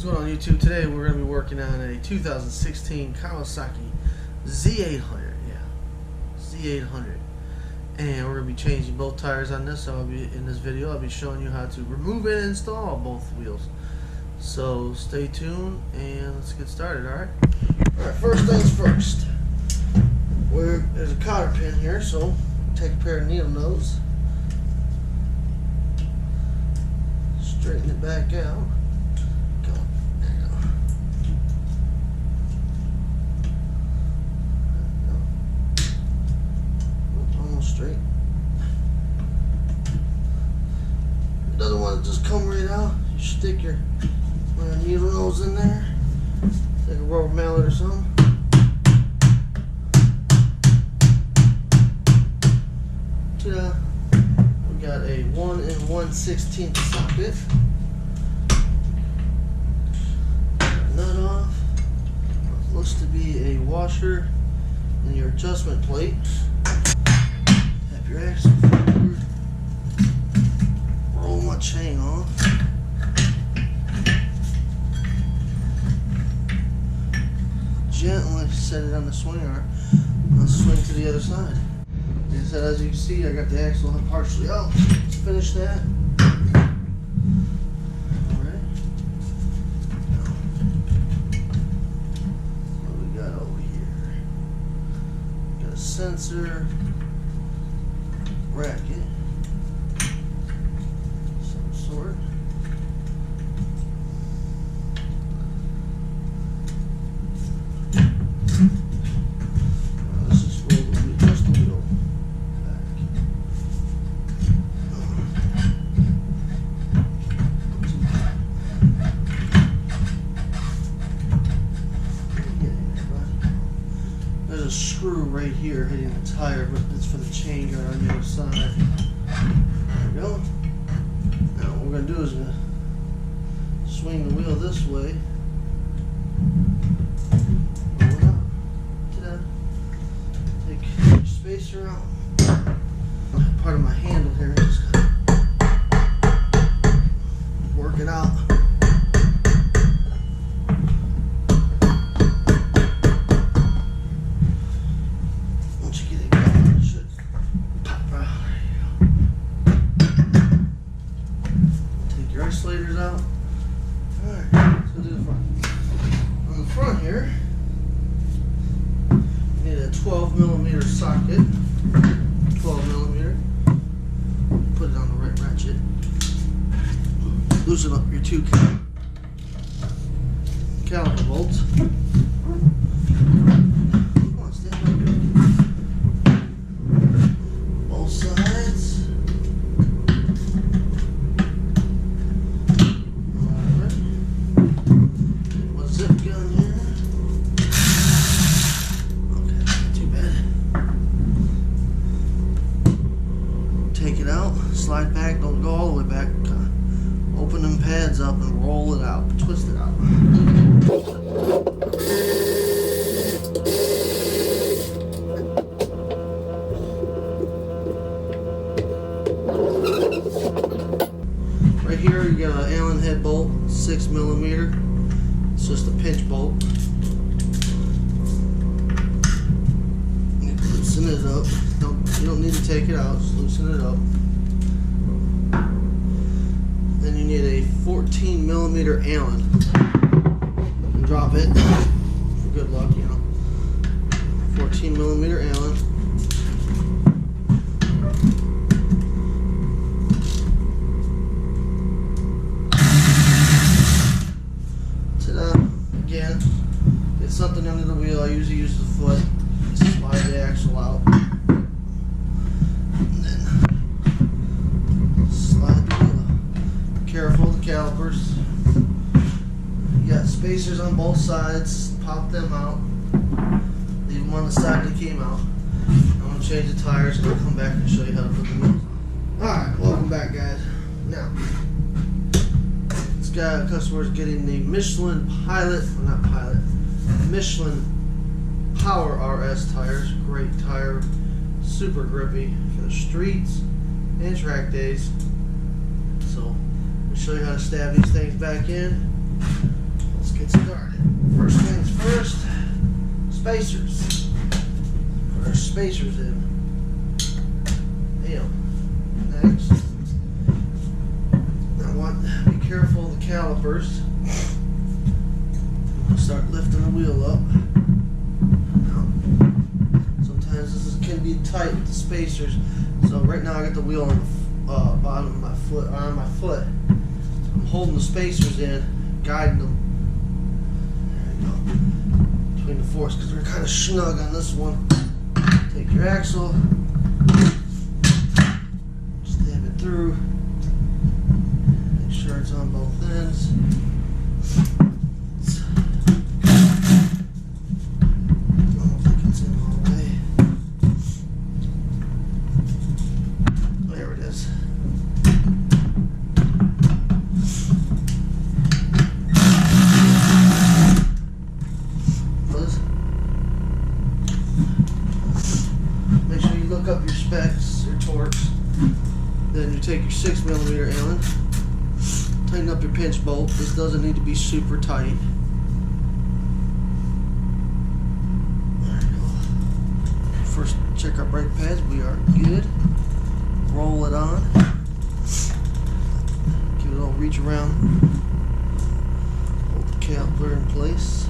What's going on YouTube? Today we're going to be working on a 2016 Kawasaki Z800. Z800. And we're going to be changing both tires on this. So in this video I'll be showing you how to remove and install both wheels. So stay tuned and let's get started, alright? Alright, first things first. There's a cotter pin here, so take a pair of needle nose. Straighten it back out. Straight. It doesn't want to just come right out. You stick your needle nose in there. Take a rubber mallet or something. Ta-da! We got a 1 1/16 socket. Nut off. Looks to be a washer in your adjustment plate. Your axle forward, roll my chain off, gently set it on the swing arm, and swing to the other side. And so as you can see, I got the axle partially out. Let's finish that. Alright. What do we got over here? Got a sensor. Bracket, some sort. Let's just roll the wheel back. There's a screw right here hitting the tire, but it's for the chain guard on the other side. There we go. Now what we're going to do is swing the wheel this way. Roll it out. Ta-da. Take your spacer out. Part of my handle here. Just work it out. Isolators out. Alright, let's go do the front. On the front here, you need a 12mm socket. 12mm. Put it on the right ratchet. Loosen up your two caliper bolts. Come on, stand right here. Both sides. Take it out, slide back, don't go all the way back. Open them pads up and roll it out, twist it out. Right here you got an Allen head bolt, 6mm. It's just a pinch bolt. Loosen it up. You don't need to take it out, just loosen it up. Then you need a 14mm Allen. And drop it for good luck, you know. 14mm Allen. Ta-da! Again, get something under the wheel. I usually use the foot. Slide the axle out. Careful with the calipers. You got spacers on both sides. Pop them out. Leave them on the side they came out. I'm going to change the tires and I'll come back and show you how to put the wheels on. Alright, welcome back guys. Now, this guy, customer is getting the Michelin Michelin Power RS tires. Great tire. Super grippy for the streets and track days. So show you how to stab these things back in. started. First things first, spacers. Put our spacers in. Next, I want to be careful of the calipers. Start lifting the wheel up. Sometimes this can be tight with the spacers. So right now I got the wheel on the bottom of my foot, on my foot. I'm holding the spacers in, guiding them. There you go. Between the forks, because they're kind of snug on this one. Take your axle, stab it through. Make sure it's on both ends. Look up your specs, your torques. Then you take your 6mm Allen, tighten up your pinch bolt. This doesn't need to be super tight. There you go. First, check our brake pads. We are good. Roll it on. Give it a little reach around. Hold the caliper in place.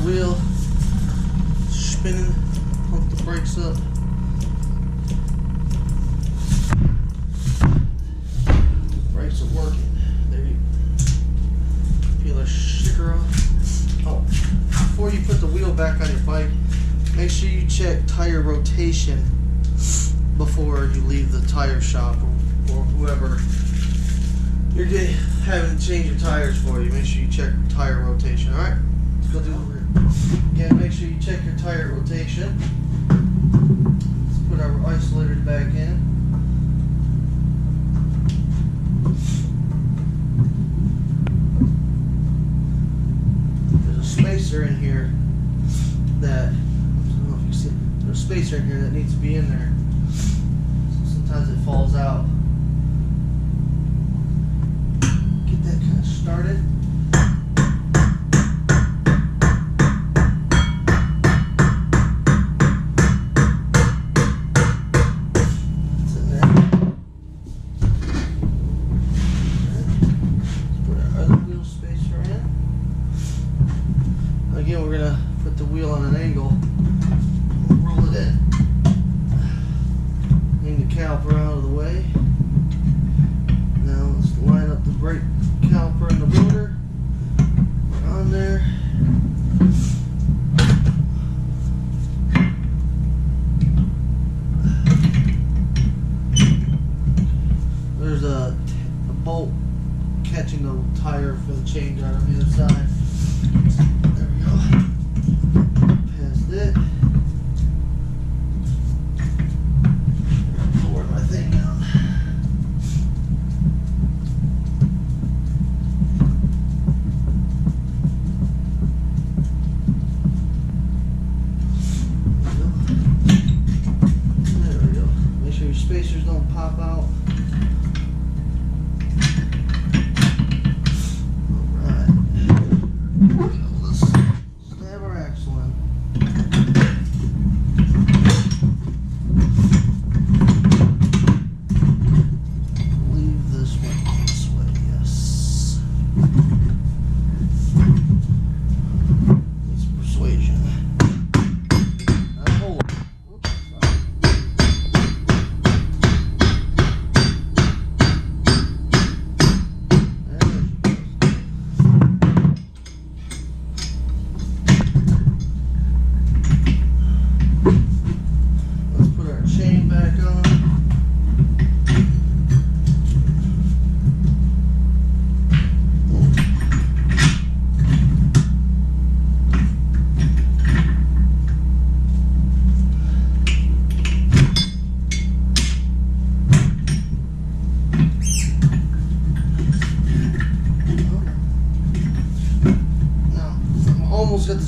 Wheel spinning, pump the brakes up. Brakes are working. There you peel our sticker off. Oh, before you put the wheel back on your bike, make sure you check tire rotation before you leave the tire shop or whoever you're having to change your tires for you. Make sure you check tire rotation. All right, let's go do the rear. Again, make sure you check your tire rotation. Let's put our isolators back in. There's a spacer in here that, I don't know if you see it, there's a spacer in here that needs to be in there. So sometimes it falls out. Get that kind of started. Again, we're going to put the wheel on an angle, roll it in, bring the caliper out of the way. Now let's line up the brake caliper and the rotor.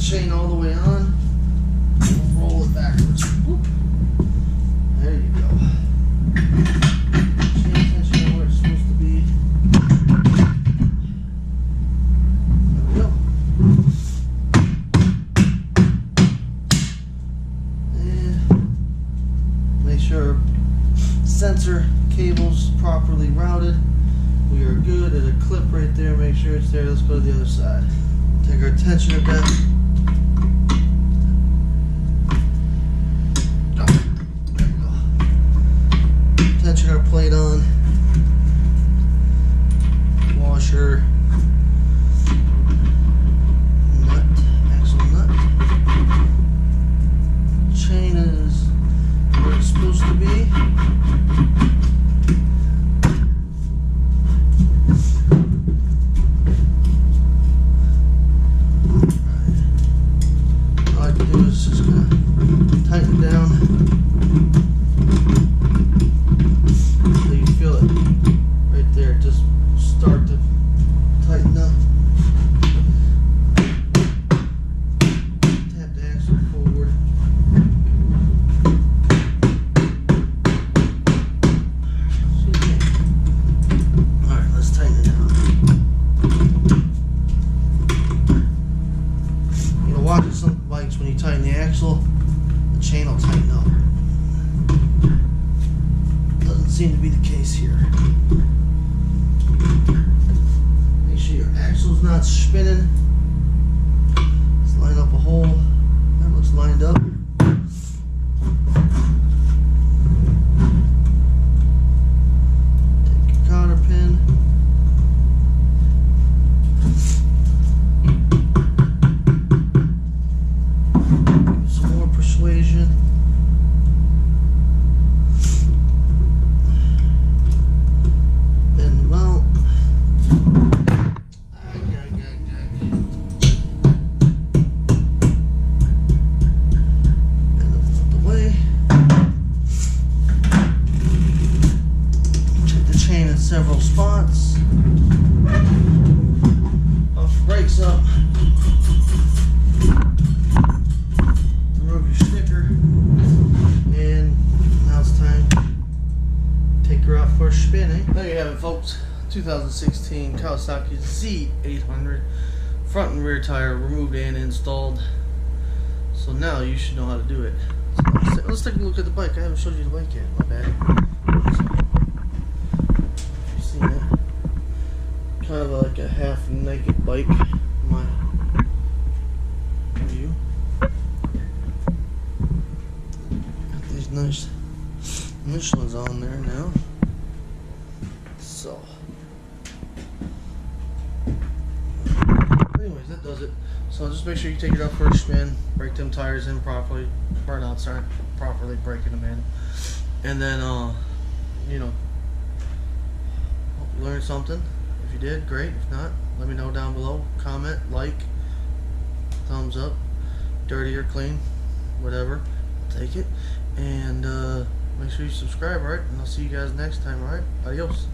chain all the way on. Roll it backwards. Whoop. There you go. Chain tension where it's supposed to be. There we go. And make sure sensor cable's properly routed. We are good. There's a clip right there. Make sure it's there. Let's go to the other side. Take our tensioner back. There we go. Tensioner plate on. Washer. Nut. Axle nut. Chain is where it's supposed to be. Tighten down so you feel it right there. Just start to tighten up. Tap the axle forward. Alright, let's tighten it down. You know, watching some bikes, when you tighten the axle, chain will tighten up. Doesn't seem to be the case here. Make sure your axle's not spinning. Let's line up a hole. That looks lined up. Take your cotter pin. Some more persuasion. Bend the mount. Bend it out the way. Check the chain in several spots. Puff the brakes up. Remove your sticker. And now it's time to take her out for a spin, eh? There you have it, folks. 2016 Kawasaki Z800. Front and rear tire removed and installed. So now you should know how to do it. So let's take a look at the bike. I haven't showed you the bike yet. My bad. You've seen it. Kind of like a half naked bike. My view. Got these nice Michelin's on there now. So anyways, that does it. So just make sure you take it out for a spin, break them tires in properly, burnouts aren't properly breaking them in, and then you know, hope you learned something. If you did, great. If not, let me know down below. Comment, like, thumbs up, dirty or clean, whatever, I'll take it. And make sure you subscribe, alright? And I'll see you guys next time, alright? Adios.